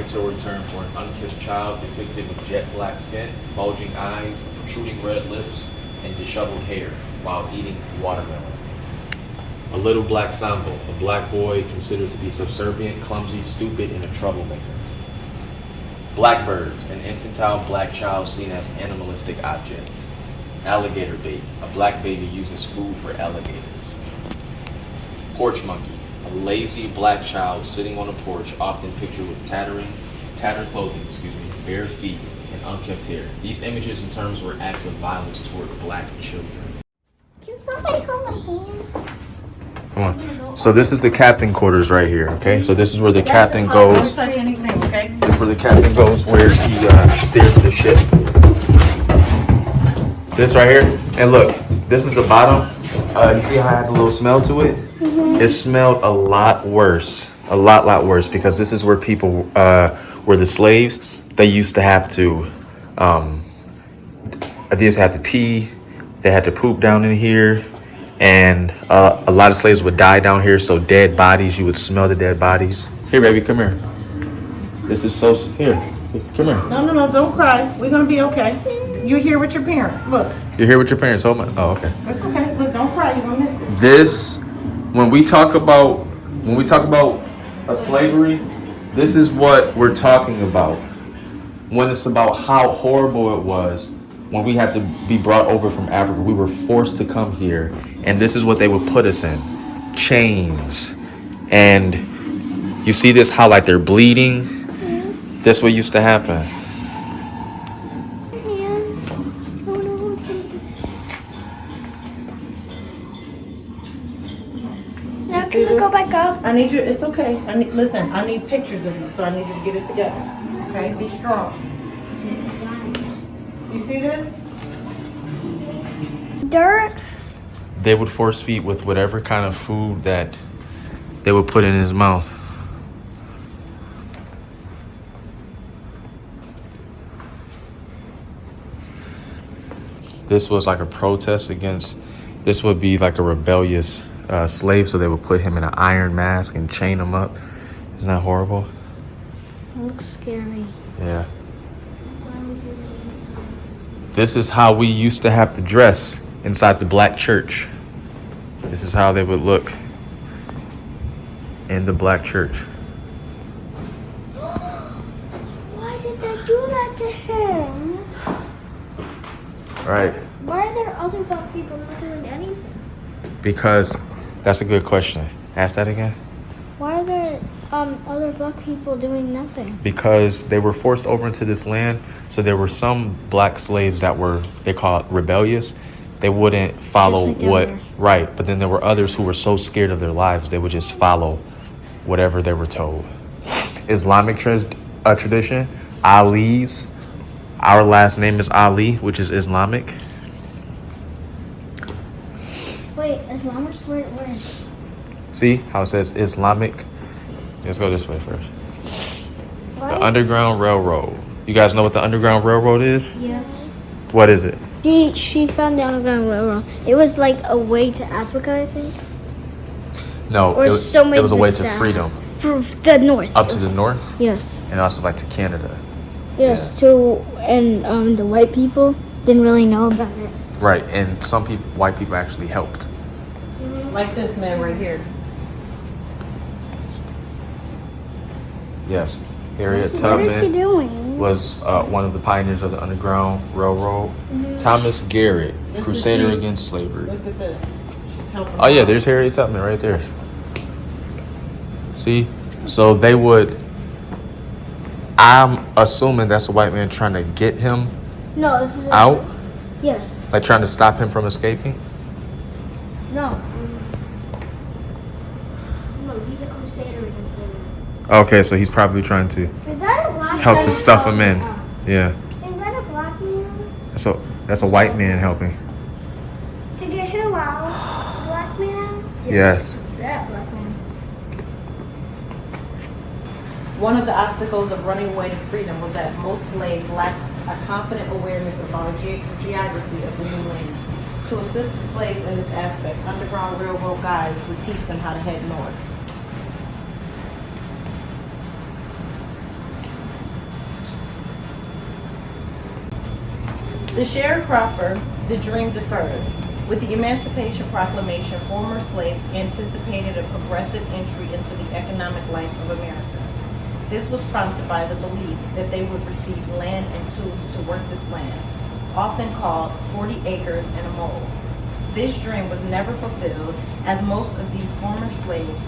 derogatory term for an unkempt child depicted with jet black skin, bulging eyes, protruding red lips, and disheveled hair while eating watermelon. A little black sambo, a black boy considered to be subservient, clumsy, stupid, and a troublemaker. Blackbirds, an infantile black child seen as an animalistic object. Alligator baby, a black baby used as food for alligators. Porch monkey, a lazy black child sitting on a porch, often pictured with tattered clothing, bare feet, and unkempt hair. These images and terms were acts of violence toward black children. Can somebody hold my hand? Come on. So this is the captain quarters right here, okay? So this is where the captain goes. Don't touch anything, okay? This is where the captain goes, where he steers the ship. This right here, and look, this is the bottom. You see how it has a little smell to it? It smelled a lot worse, a lot worse, because this is where people were the slaves. They used to have to, they used to have to pee. They had to poop down in here, and a lot of slaves would die down here. So dead bodies, you would smell the dead bodies. Here, baby, come here. This is so here. Come here. No, don't cry. We're gonna be okay. You're here with your parents. Look. You're here with your parents. Oh my. Oh, okay. That's okay. Look, don't cry. You're gonna miss it. This, when we talk about a slavery, this is what we're talking about. When it's about how horrible it was when we had to be brought over from Africa. We were forced to come here, and this is what they would put us in: chains. And you see this, how like they're bleeding. That's what used to happen. Now can we go back up? I need you. It's okay. Listen. I need pictures of you, so I need you to get it together. Okay, be strong. You see this? Dirt. They would force feed with whatever kind of food that they would put in his mouth. This was like a protest against, this would be like a rebellious slave, so they would put him in an iron mask and chain him up. Isn't that horrible? It looks scary. Yeah. This is how we used to have to dress inside the black church. This is how they would look in the black church. Why did they do that to him? Right. Why are there other black people not doing anything? Because that's a good question. Ask that again. Why are there other black people doing nothing? Because they were forced over into this land. So there were some black slaves that were, they call it rebellious. They wouldn't follow like what, everywhere. right. But then there were others who were so scared of their lives, they would just follow whatever they were told. Islamic tradition, Ali's. Our last name is Ali, which is Islamic. Wait, Islamic? Where? See how it says Islamic? Let's go this way first. What? The Underground Railroad. You guys know what the Underground Railroad is? Yes. What is it? She found the Underground Railroad. It was like a way to Africa, I think. No, Or it was a way to freedom. For the north. Up to the north? Yes. And also like to Canada. Yes, and the white people didn't really know about it. Right, and some people, white people actually helped. Like this man right here. Yes. Harriet What is he Tubman doing? was one of the pioneers of the Underground Railroad. Thomas Garrett, This is crusader he. against slavery. Look at this. She's helping. Oh yeah, out. there's Harriet Tubman right there. See? So they would, I'm assuming that's a white man trying to get him No, this is out, Yes. like trying to stop him from escaping. No. No, he's a crusader against slavery. Okay, so he's probably trying to Is that a black help to stuff him in. Yeah. Is that a black man? So that's a white man helping. To get who out? A black man? Yes. That black man. One of the obstacles of running away to freedom was that most slaves lacked a confident awareness of our geography of the new land. To assist the slaves in this aspect, Underground Railroad guides would teach them how to head north. The sharecropper, the dream deferred. With the Emancipation Proclamation, former slaves anticipated a progressive entry into the economic life of America. This was prompted by the belief that they would receive land and tools to work this land, often called 40 acres and a mole. This dream was never fulfilled, as most of these former slaves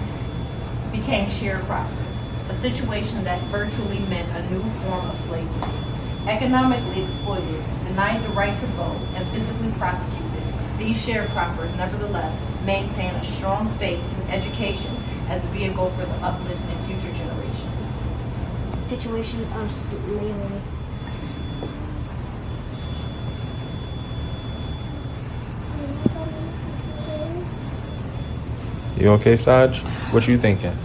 became sharecroppers, a situation that virtually meant a new form of slavery. Economically exploited, denied the right to vote, and physically prosecuted, these sharecroppers nevertheless maintain a strong faith in education as a vehicle for the uplift in future generations. Situation of slavery. You okay, Saj? What you thinking?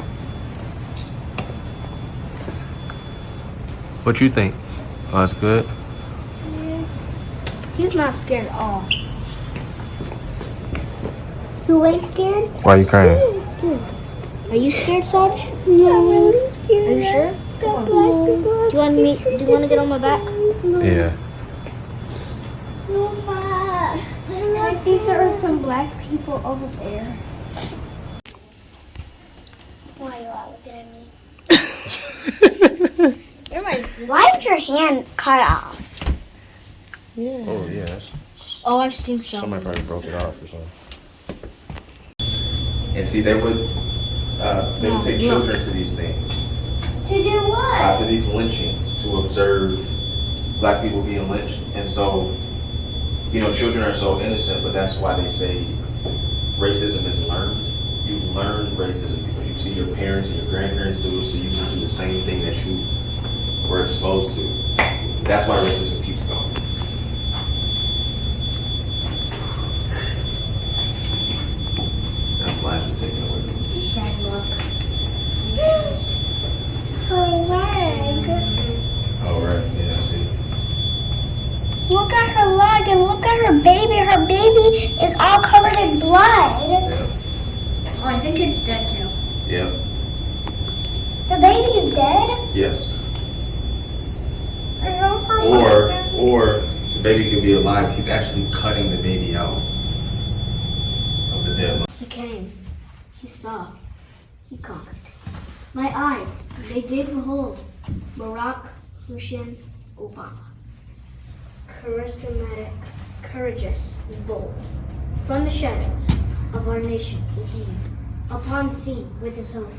What you think? Oh, that's good. He's not scared at all. Who ain't scared? Why are you crying? Who ain't scared? Are you scared, Saj? No. I'm really scared. Are you sure? Do you want to get on my back? Yeah. I think there are some black people over there. Why are you all looking at me? You're my sister. Why is your hand cut off? Yeah. Oh, yeah. Oh, I've seen some. Somebody probably broke it off or something. And see, they would take children to these things. To do what? To these lynchings, to observe black people being lynched. And so, children are so innocent, but that's why they say racism is learned. You learn racism because you see your parents and your grandparents do it, so you can do the same thing that you were exposed to. That's why racism keeps going. That flash is taken away from me. Dad, look. Her leg. Oh, right. Yeah, I see. Look at her leg and look at her baby. Her baby is all covered in blood. Yeah. Oh, I think it's dead too. Yeah. The baby's dead? Yes. Or the baby could be alive. He's actually cutting the baby out of the dead mother. He came. He saw. He conquered. My eyes, they did behold Barack Hussein Obama. Charismatic, courageous, bold. From the shadows of our nation he came upon the scene with his hope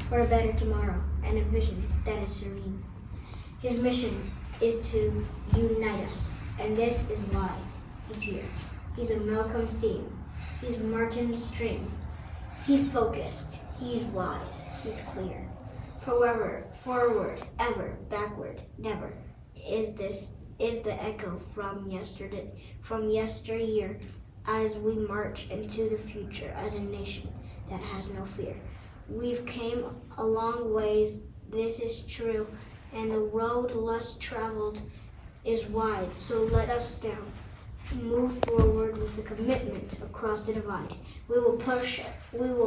for a better tomorrow and a vision that is serene. His mission is to unite us, and this is why he's here. He's a Malcolm theme. He's Martin String. He's focused. He's wise. He's clear. Forever, forward, ever, backward, never. Is the echo from yesteryear as we march into the future as a nation that has no fear. We've came a long ways, this is true, and the road less traveled is wide. So let us now move forward with a commitment across the divide. We will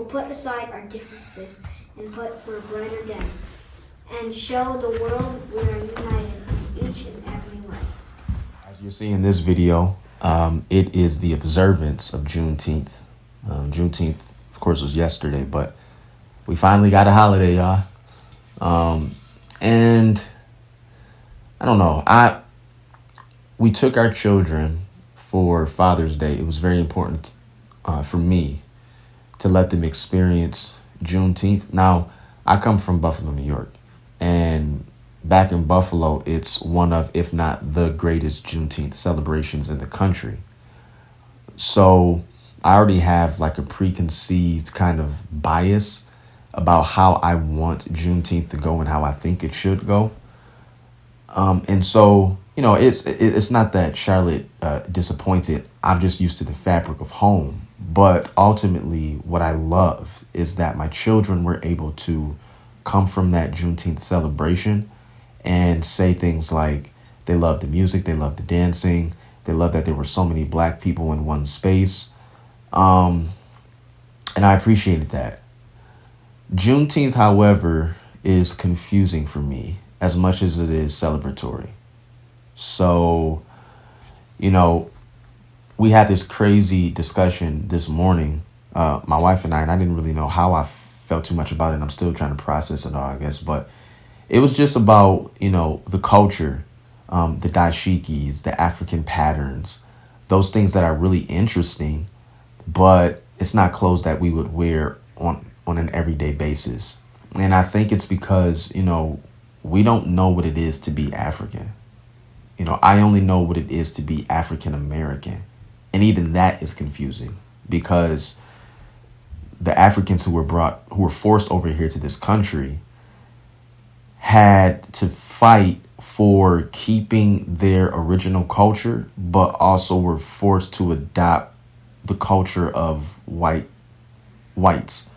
put aside our differences and put for a brighter day, and show the world we are united in each and every way. As you're seeing in this video, it is the observance of Juneteenth. Juneteenth, of course, was yesterday, but we finally got a holiday, y'all. And I don't know, we took our children for Father's Day. It was very important for me to let them experience Juneteenth. Now, I come from Buffalo, New York, and back in Buffalo, it's one of, if not the greatest Juneteenth celebrations in the country. So I already have like a preconceived kind of bias about how I want Juneteenth to go and how I think it should go. And so, it's not that Charlotte disappointed. I'm just used to the fabric of home. But ultimately, what I loved is that my children were able to come from that Juneteenth celebration and say things like they loved the music, they loved the dancing, they loved that there were so many black people in one space. And I appreciated that. Juneteenth, however, is confusing for me as much as it is celebratory. So, you know, we had this crazy discussion this morning, my wife and I didn't really know how I felt too much about it. And I'm still trying to process it all, I guess. But it was just about, the culture, the dashikis, the African patterns, those things that are really interesting, but it's not clothes that we would wear on an everyday basis. And I think it's because, we don't know what it is to be African. I only know what it is to be African American. And even that is confusing because the Africans who were forced over here to this country had to fight for keeping their original culture, but also were forced to adopt the culture of whites.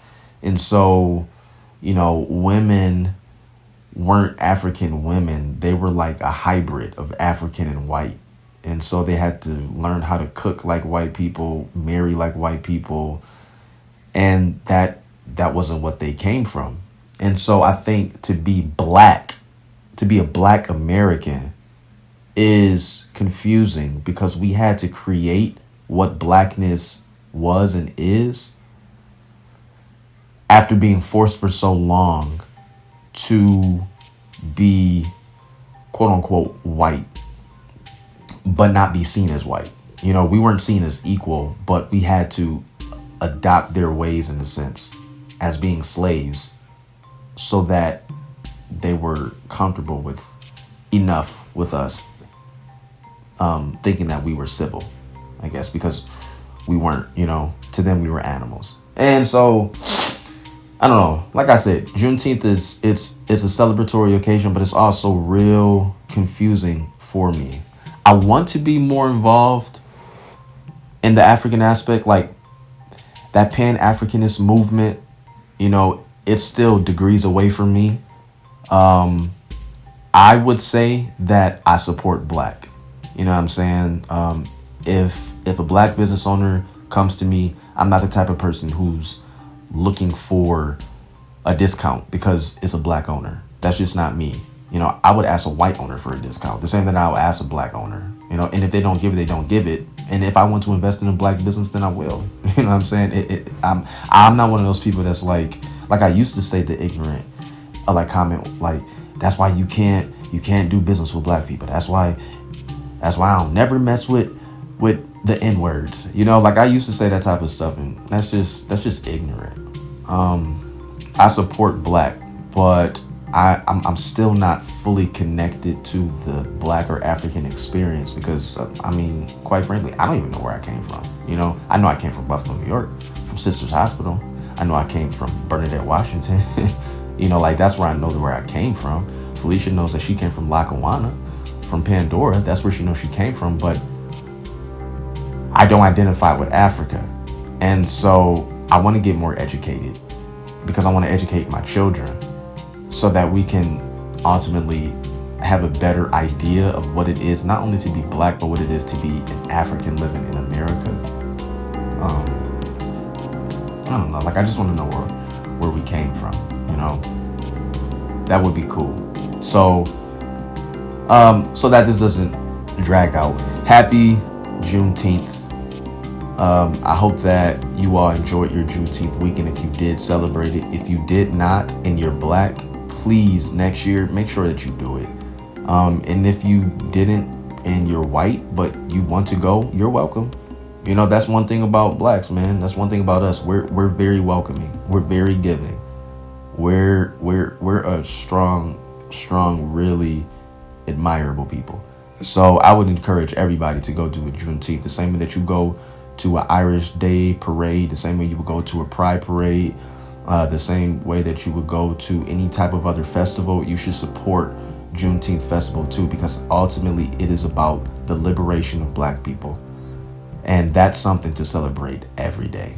And so, women weren't African women. They were like a hybrid of African and white. And so they had to learn how to cook like white people, marry like white people. And that wasn't what they came from. And so I think to be a black American is confusing because we had to create what blackness was and is after being forced for so long to be quote unquote white, but not be seen as white. We weren't seen as equal, but we had to adopt their ways in a sense as being slaves so that they were comfortable with enough with us, thinking that we were civil, I guess, because we weren't, to them we were animals. And so I don't know. Like I said, Juneteenth it's a celebratory occasion, but it's also real confusing for me. I want to be more involved in the African aspect, like that Pan-Africanist movement. It's still degrees away from me. I would say that I support black. You know what I'm saying? If a black business owner comes to me, I'm not the type of person who's looking for a discount because it's a black owner. That's just not me. I would ask a white owner for a discount, the same that I would ask a black owner. And if they don't give it, they don't give it. And if I want to invest in a black business, then I will. You know what I'm saying? I'm not one of those people that's like I used to say the ignorant, comment like that's why you can't do business with black people. That's why I don't never mess with the N words. I used to say that type of stuff, and that's just ignorant. I support black, but I'm still not fully connected to the black or African experience because, quite frankly, I don't even know where I came from. I know I came from Buffalo, New York, from Sisters Hospital. I know I came from Bernadette, Washington. That's where I know where I came from. Felicia knows that she came from Lackawanna, from Pandora. That's where she knows she came from, but I don't identify with Africa. And so I want to get more educated because I want to educate my children so that we can ultimately have a better idea of what it is, not only to be black, but what it is to be an African living in America. I don't know. I just want to know where we came from, That would be cool. So that this doesn't drag out. Happy Juneteenth. I hope that you all enjoyed your Juneteenth weekend if you did celebrate it. If you did not and you're black, please next year make sure that you do it. And if you didn't and you're white but you want to go, you're welcome. That's one thing about blacks, man. That's one thing about us. We're very welcoming. We're very giving. We're a strong, really admirable people. So I would encourage everybody to go do a Juneteenth the same way that you go to an Irish Day parade, the same way you would go to a Pride parade, the same way that you would go to any type of other festival. You should support Juneteenth festival too, because ultimately it is about the liberation of black people. And that's something to celebrate every day.